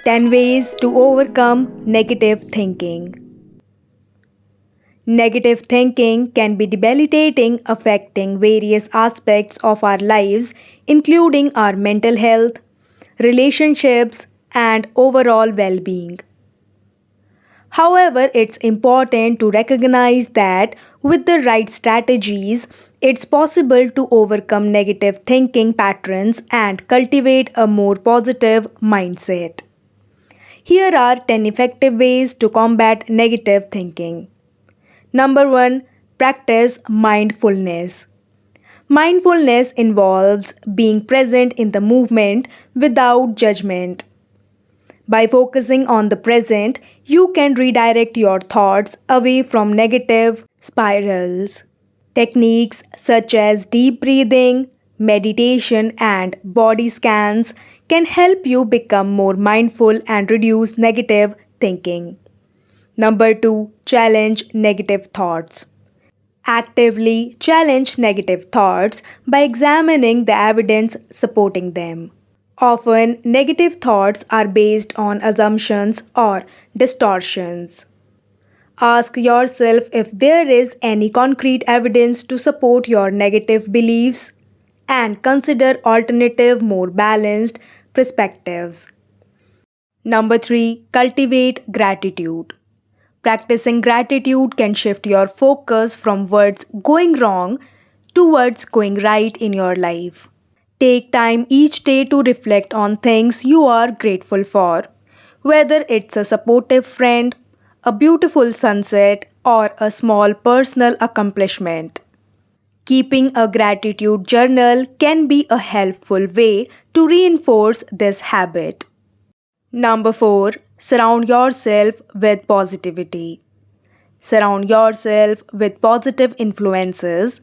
10 ways to overcome negative thinking. Negative thinking can be debilitating, affecting various aspects of our lives, including our mental health, relationships, and overall well being. However, it's important to recognize that with the right strategies, it's possible to overcome negative thinking patterns and cultivate a more positive mindset. Here are 10 effective ways to combat negative thinking. Number 1, practice mindfulness. Mindfulness involves being present in the movement without judgment. By focusing on the present, you can redirect your thoughts away from negative spirals. Techniques such as deep breathing, meditation, and body scans can help you become more mindful and reduce negative thinking. Number 2, challenge negative thoughts. Actively challenge negative thoughts by examining the evidence supporting them. Often, negative thoughts are based on assumptions or distortions. Ask yourself if there is any concrete evidence to support your negative beliefs and consider alternative, more balanced perspectives. Number 3, cultivate gratitude. Practicing gratitude can shift your focus from what's going wrong towards going right in your life. Take time each day to reflect on things you are grateful for, whether it's a supportive friend, a beautiful sunset, or a small personal accomplishment. Keeping a gratitude journal can be a helpful way to reinforce this habit. Number 4, surround yourself with positivity. Surround yourself with positive influences,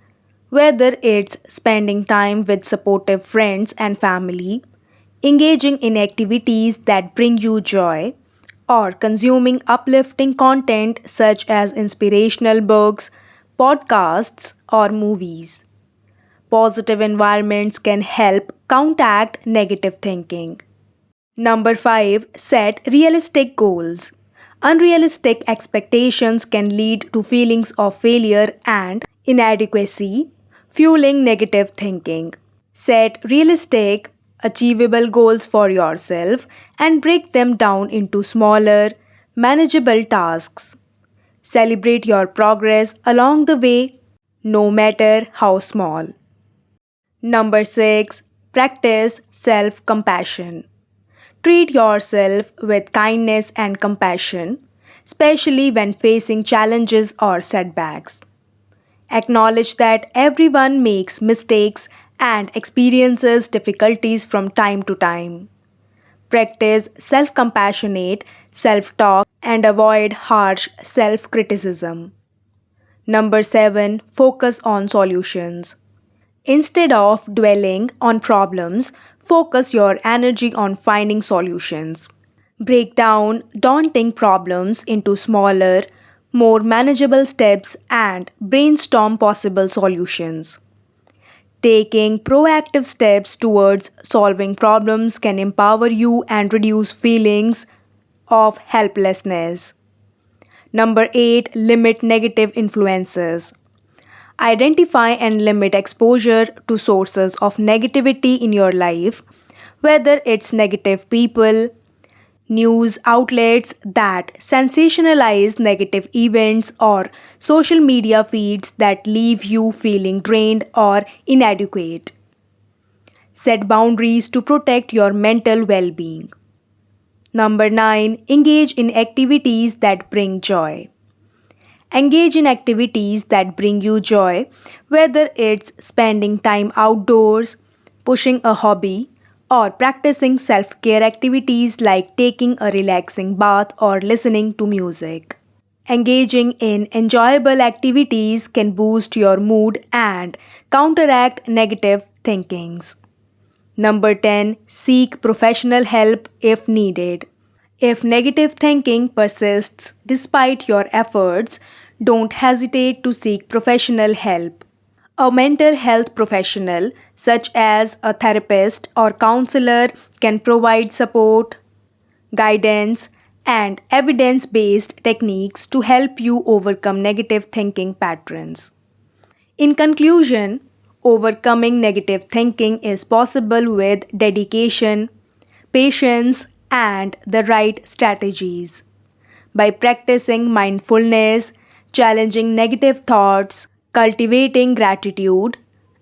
whether it's spending time with supportive friends and family, engaging in activities that bring you joy, or consuming uplifting content such as inspirational books, podcasts, or movies. Positive environments can help counteract negative thinking. Number 5, set realistic goals. Unrealistic expectations can lead to feelings of failure and inadequacy, fueling negative thinking. Set realistic, achievable goals for yourself and break them down into smaller, manageable tasks. Celebrate your progress along the way, no matter how small. Number 6, practice self compassion. Treat yourself with kindness and compassion, especially when facing challenges or setbacks. Acknowledge that everyone makes mistakes and experiences difficulties from time to time. Practice self compassionate self talk and avoid harsh self criticism. Number 7, focus on solutions. Instead of dwelling on problems, focus your energy on finding solutions. Break down daunting problems into smaller, more manageable steps and brainstorm possible solutions. Taking proactive steps towards solving problems can empower you and reduce feelings of helplessness. Number 8, limit negative influences. Identify and limit exposure to sources of negativity in your life, whether it's negative people, news outlets that sensationalize negative events, or social media feeds that leave you feeling drained or inadequate. Set boundaries to protect your mental well being. Number 9, engage in activities that bring joy. Engage in activities that bring you joy, whether it's spending time outdoors, pushing a hobby, or practicing self care activities like taking a relaxing bath or listening to music. Engaging in enjoyable activities can boost your mood and counteract negative thinkings. Number 10, seek professional help if needed. If negative thinking persists despite your efforts, don't hesitate to seek professional help. A mental health professional, such as a therapist or counselor, can provide support, guidance, and evidence based techniques to help you overcome negative thinking patterns. In conclusion, overcoming negative thinking is possible with dedication, patience, and the right strategies. By practicing mindfulness, challenging negative thoughts, cultivating gratitude,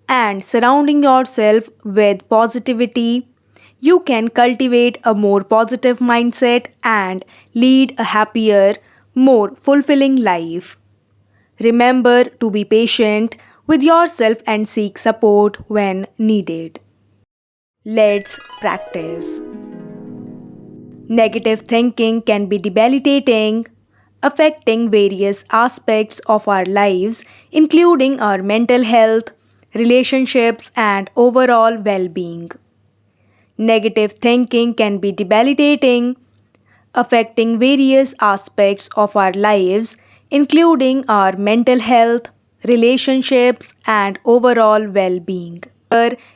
and surrounding yourself with positivity, you can cultivate a more positive mindset and lead a happier, more fulfilling life. Remember to be patient with yourself and seek support when needed. Let's practice. Negative thinking can be debilitating, affecting various aspects of our lives, including our mental health, relationships, and overall well being. Negative thinking can be debilitating, affecting various aspects of our lives, including our mental health, relationships, and overall well being.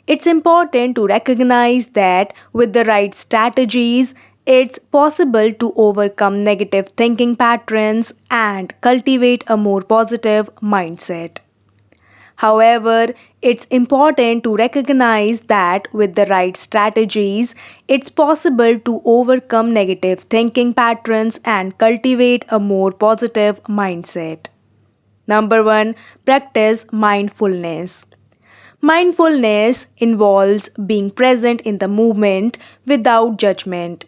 It's important to recognize that with the right strategies, it's possible to overcome negative thinking patterns and cultivate a more positive mindset. However, it's important to recognize that with the right strategies, it's possible to overcome negative thinking patterns and cultivate a more positive mindset. Number 1, practice mindfulness. Mindfulness involves being present in the moment without judgment.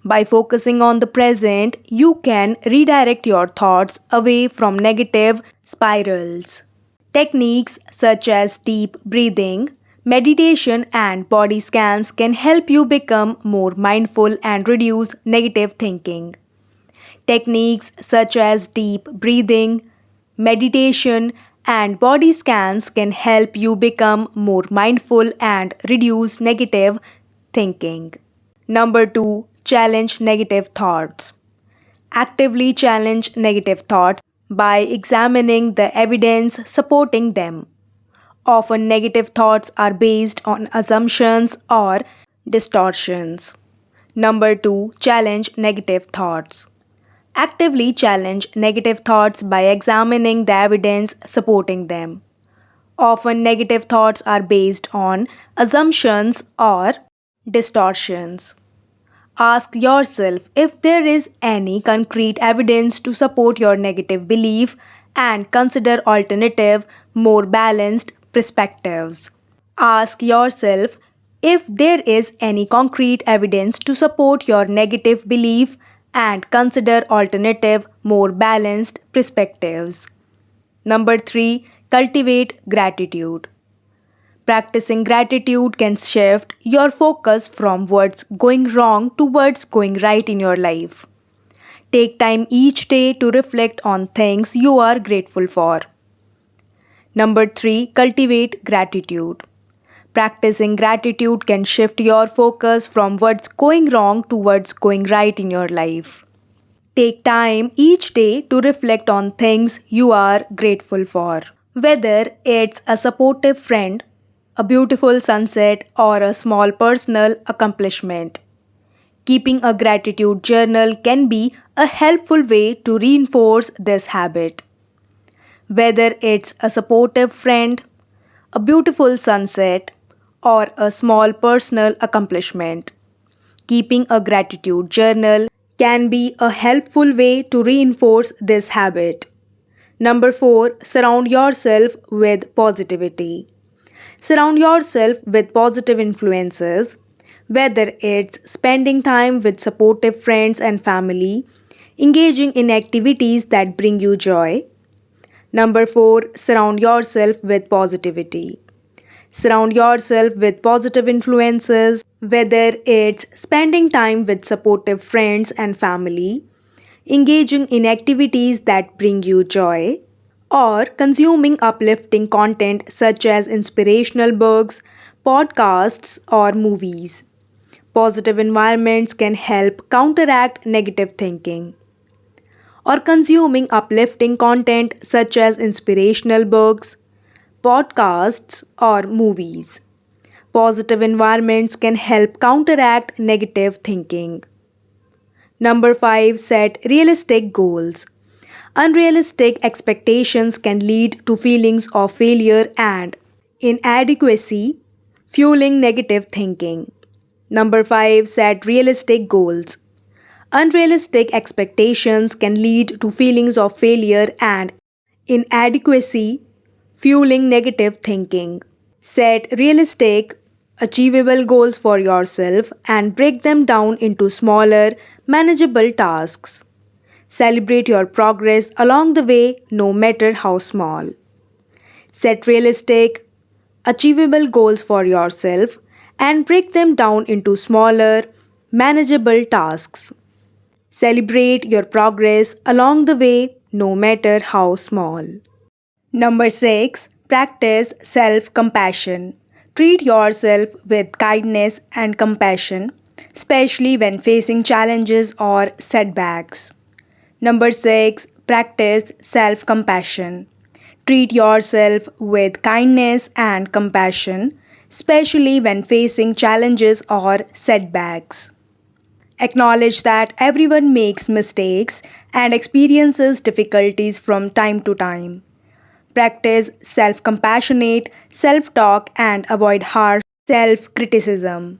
By focusing on the present, you can redirect your thoughts away from negative spirals. Techniques such as deep breathing, meditation, and body scans can help you become more mindful and reduce negative thinking. Techniques such as deep breathing, meditation, and body scans can help you become more mindful and reduce negative thinking. Number 2, challenge negative thoughts. Actively challenge negative thoughts by examining the evidence supporting them. Often, negative thoughts are based on assumptions or distortions. Number 2, challenge negative thoughts. Actively challenge negative thoughts by examining the evidence supporting them. Often, negative thoughts are based on assumptions or distortions. Ask yourself if there is any concrete evidence to support your negative belief and consider alternative, more balanced perspectives. Ask yourself if there is any concrete evidence to support your negative belief and consider alternative, more balanced perspectives. Number 3, cultivate gratitude. Practicing gratitude can shift your focus from what's going wrong to what's going right in your life. Take time each day to reflect on things you are grateful for. Number 3, cultivate gratitude. Practicing gratitude can shift your focus from what's going wrong to what's going right in your life. Take time each day to reflect on things you are grateful for. Whether it's a supportive friend, a beautiful sunset, or a small personal accomplishment. Keeping a gratitude journal can be a helpful way to reinforce this habit. Whether it's a supportive friend, a beautiful sunset, or a small personal accomplishment. Keeping a gratitude journal can be a helpful way to reinforce this habit. Number 4, surround yourself with positivity. Surround yourself with positive influences, whether it's spending time with supportive friends and family, engaging in activities that bring you joy. Number 4, surround yourself with positivity. Surround yourself with positive influences, whether it's spending time with supportive friends and family, engaging in activities that bring you joy, or consuming uplifting content such as inspirational books, podcasts, or movies. Positive environments can help counteract negative thinking. Or consuming uplifting content such as inspirational books, podcasts, or movies. Positive environments can help counteract negative thinking. Number 5, set realistic goals. Unrealistic expectations can lead to feelings of failure and inadequacy, fueling negative thinking. Number 5, set realistic goals. Unrealistic expectations can lead to feelings of failure and inadequacy, fueling negative thinking. Set realistic, achievable goals for yourself and break them down into smaller, manageable tasks. Celebrate your progress along the way, no matter how small. Set realistic, achievable goals for yourself and break them down into smaller, manageable tasks. Celebrate your progress along the way, no matter how small. Number 6, practice self compassion. Treat yourself with kindness and compassion, especially when facing challenges or setbacks. Number 6, practice self compassion. Treat yourself with kindness and compassion, especially when facing challenges or setbacks. Acknowledge that everyone makes mistakes and experiences difficulties from time to time. Practice self compassionate self talk and avoid harsh self criticism.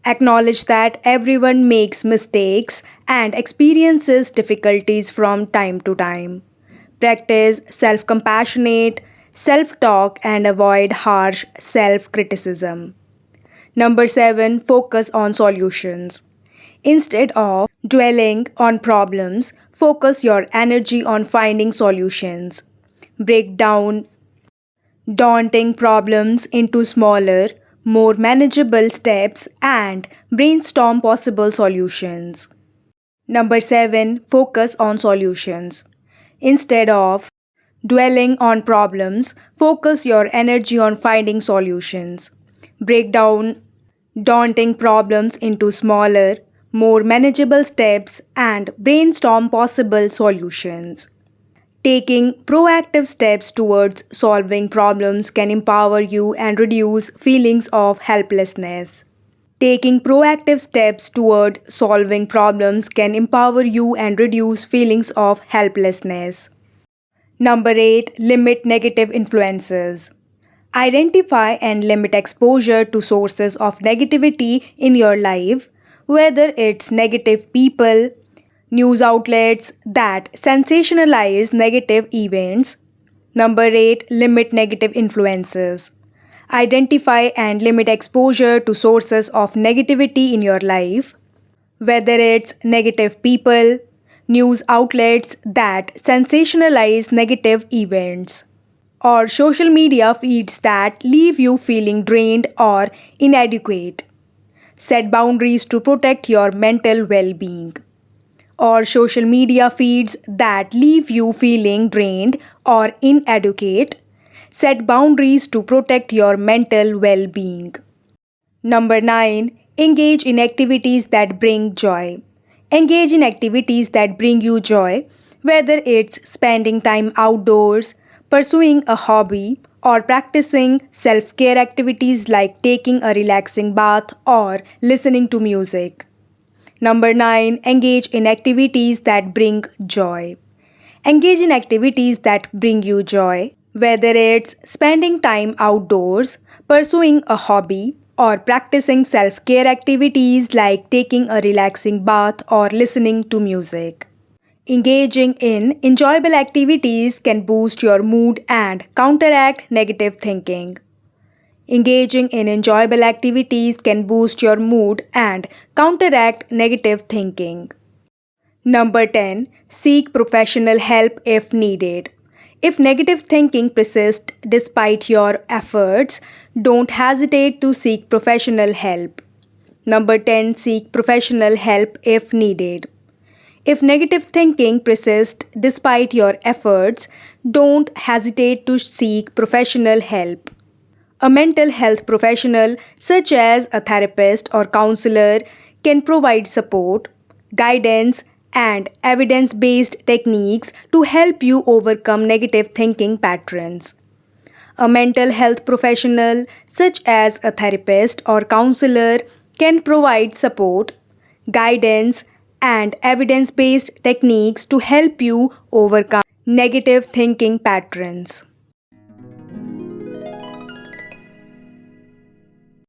Acknowledge that everyone makes mistakes and experiences difficulties from time to time. Practice self compassionate self talk and avoid harsh self criticism. Number 7, focus on solutions. Instead of dwelling on problems, focus your energy on finding solutions. Break down daunting problems into smaller, more manageable steps and brainstorm possible solutions. Number 7, focus on solutions. Instead of dwelling on problems, focus your energy on finding solutions. Break down daunting problems into smaller, more manageable steps and brainstorm possible solutions. Taking proactive steps towards solving problems can empower you and reduce feelings of helplessness. Taking proactive steps toward solving problems can empower you and reduce feelings of helplessness. Number 8, limit negative influences. Identify and limit exposure to sources of negativity in your life, whether it's negative people, news outlets that sensationalize negative events. Number 8, limit negative influences. Identify and limit exposure to sources of negativity in your life, whether it's negative people, news outlets that sensationalize negative events, or social media feeds that leave you feeling drained or inadequate. Set boundaries to protect your mental well being. Or social media feeds that leave you feeling drained or inadequate. Set boundaries to protect your mental well being. Number 9, engage in activities that bring joy. Engage in activities that bring you joy, whether it's spending time outdoors, pursuing a hobby, or practicing self care activities like taking a relaxing bath or listening to music. Number 9, engage in activities that bring joy. Engage in activities that bring you joy, whether it's spending time outdoors, pursuing a hobby, or practicing self care activities like taking a relaxing bath or listening to music. Engaging in enjoyable activities can boost your mood and counteract negative thinking. Engaging in enjoyable activities can boost your mood and counteract negative thinking. Number 10, seek professional help if needed. If negative thinking persists despite your efforts, don't hesitate to seek professional help. Number 10, seek professional help if needed. If negative thinking persists despite your efforts, don't hesitate to seek professional help. A mental health professional, such as a therapist or counselor, can provide support, guidance, and evidence based techniques to help you overcome negative thinking patterns. A mental health professional, such as a therapist or counselor, can provide support, guidance, and evidence based techniques to help you overcome negative thinking patterns.